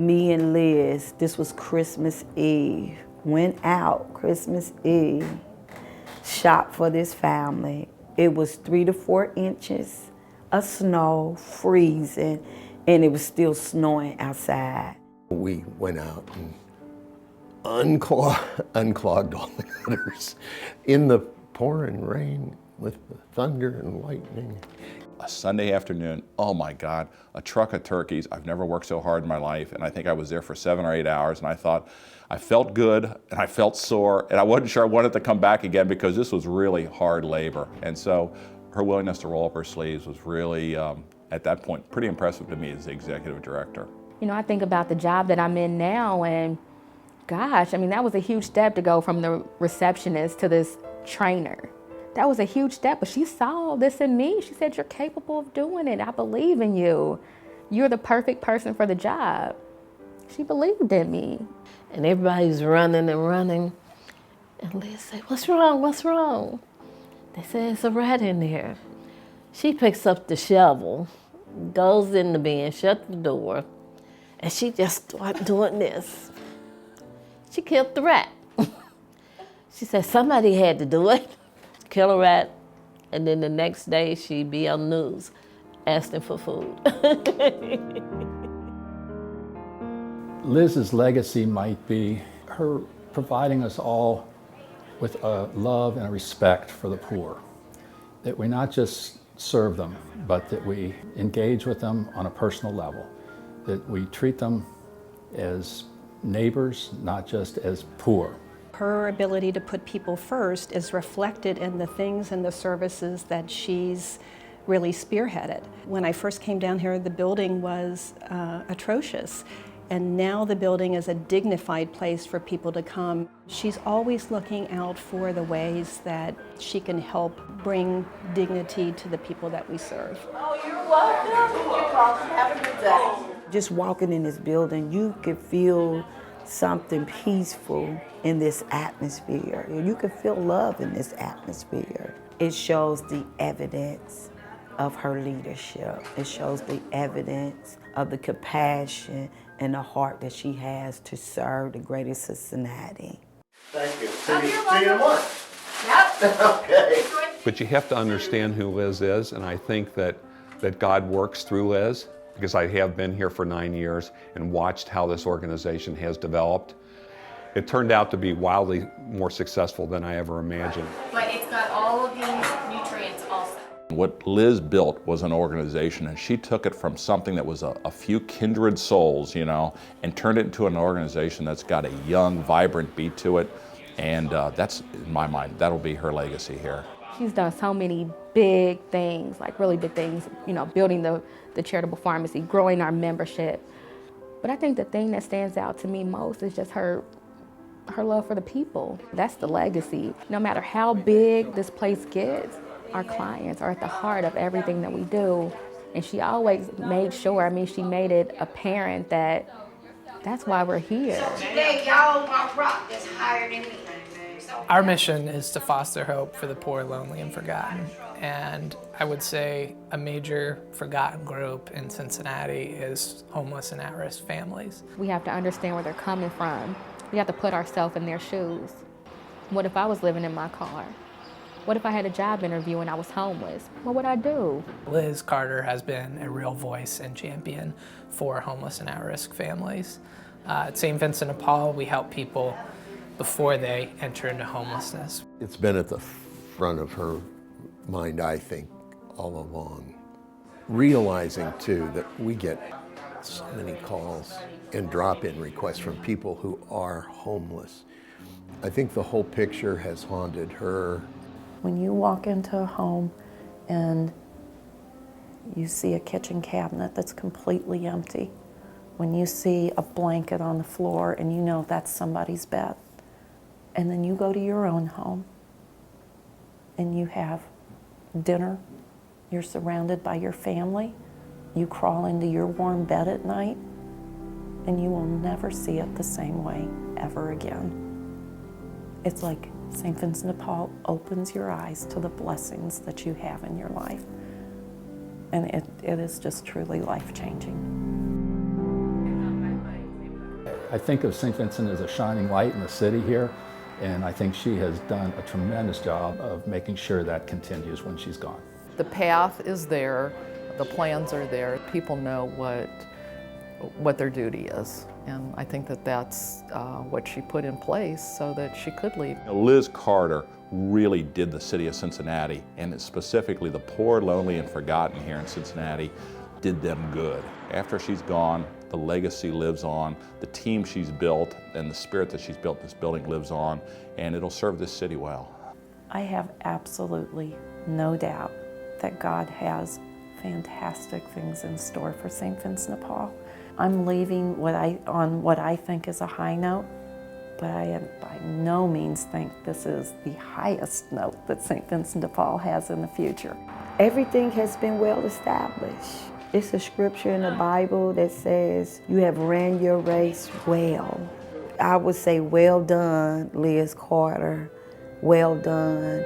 me and Liz, this was Christmas Eve, went out Christmas Eve, shopped for this family. It was 3 to 4 inches of snow, freezing, and it was still snowing outside. We went out and unclogged all the gutters in the pouring rain with the thunder and lightning. A Sunday afternoon, oh my God, a truck of turkeys. I've never worked so hard in my life, and I think I was there for 7 or 8 hours, and I thought, I felt good, and I felt sore, and I wasn't sure I wanted to come back again because this was really hard labor. And so her willingness to roll up her sleeves was really, at that point, pretty impressive to me as the executive director. You know, I think about the job that I'm in now, and gosh, I mean, that was a huge step to go from the receptionist to this trainer. That was a huge step, but she saw this in me. She said, you're capable of doing it. I believe in you. You're the perfect person for the job. She believed in me. And everybody's running and running. And Liz said, what's wrong, what's wrong? They said, it's a rat in there. She picks up the shovel, goes in the bin, shuts the door, and she just started doing this. She killed the rat. She said, somebody had to do it. Kill a rat, and then the next day she'd be on the news asking for food. Liz's legacy might be her providing us all with a love and a respect for the poor. That we not just serve them, but that we engage with them on a personal level. That we treat them as neighbors, not just as poor. Her ability to put people first is reflected in the things and the services that she's really spearheaded. When I first came down here, the building was atrocious, and now the building is a dignified place for people to come. She's always looking out for the ways that she can help bring dignity to the people that we serve. Oh, you're welcome. You're welcome. Have a good day. Just walking in this building, you could feel something peaceful in this atmosphere. You can feel love in this atmosphere. It shows the evidence of her leadership. It shows the evidence of the compassion and the heart that she has to serve the greater Cincinnati. Thank you. See you in a month. Yep. Okay. But you have to understand who Liz is, and I think that God works through Liz, because I have been here for 9 years and watched how this organization has developed. It turned out to be wildly more successful than I ever imagined. But it's got all of these nutrients also. What Liz built was an organization, and she took it from something that was a few kindred souls, you know, and turned it into an organization that's got a young, vibrant beat to it. And that's, in my mind, that'll be her legacy here. She's done so many big things, like really big things, you know, building the charitable pharmacy, growing our membership. But I think the thing that stands out to me most is just her love for the people. That's the legacy. No matter how big this place gets, our clients are at the heart of everything that we do. And she always made sure, I mean, she made it apparent that that's why we're here. Today, y'all want rock that's higher than me. Our mission is to foster hope for the poor, lonely, and forgotten. And I would say a major forgotten group in Cincinnati is homeless and at-risk families. We have to understand where they're coming from. We have to put ourselves in their shoes. What if I was living in my car? What if I had a job interview and I was homeless? What would I do? Liz Carter has been a real voice and champion for homeless and at-risk families. At St. Vincent de Paul, we help people before they enter into homelessness. It's been at the front of her mind, I think, all along. Realizing, too, that we get so many calls and drop-in requests from people who are homeless. I think the whole picture has haunted her. When you walk into a home and you see a kitchen cabinet that's completely empty, when you see a blanket on the floor and you know that's somebody's bed, and then you go to your own home and you have dinner, you're surrounded by your family, you crawl into your warm bed at night, and you will never see it the same way ever again. It's like St. Vincent de Paul opens your eyes to the blessings that you have in your life. And it is just truly life-changing. I think of St. Vincent as a shining light in the city here, and I think she has done a tremendous job of making sure that continues when she's gone. The path is there, the plans are there, people know what their duty is. And I think that that's what she put in place so that she could leave. Liz Carter really did the city of Cincinnati, and specifically the poor, lonely, and forgotten here in Cincinnati, did them good. After she's gone, the legacy lives on, the team she's built, and the spirit that she's built this building lives on, and it'll serve this city well. I have absolutely no doubt that God has fantastic things in store for St. Vincent de Paul. I'm leaving on what I think is a high note, but I by no means think this is the highest note that St. Vincent de Paul has in the future. Everything has been well established. It's a scripture in the Bible that says, you have ran your race well. I would say, well done, Liz Carter. Well done.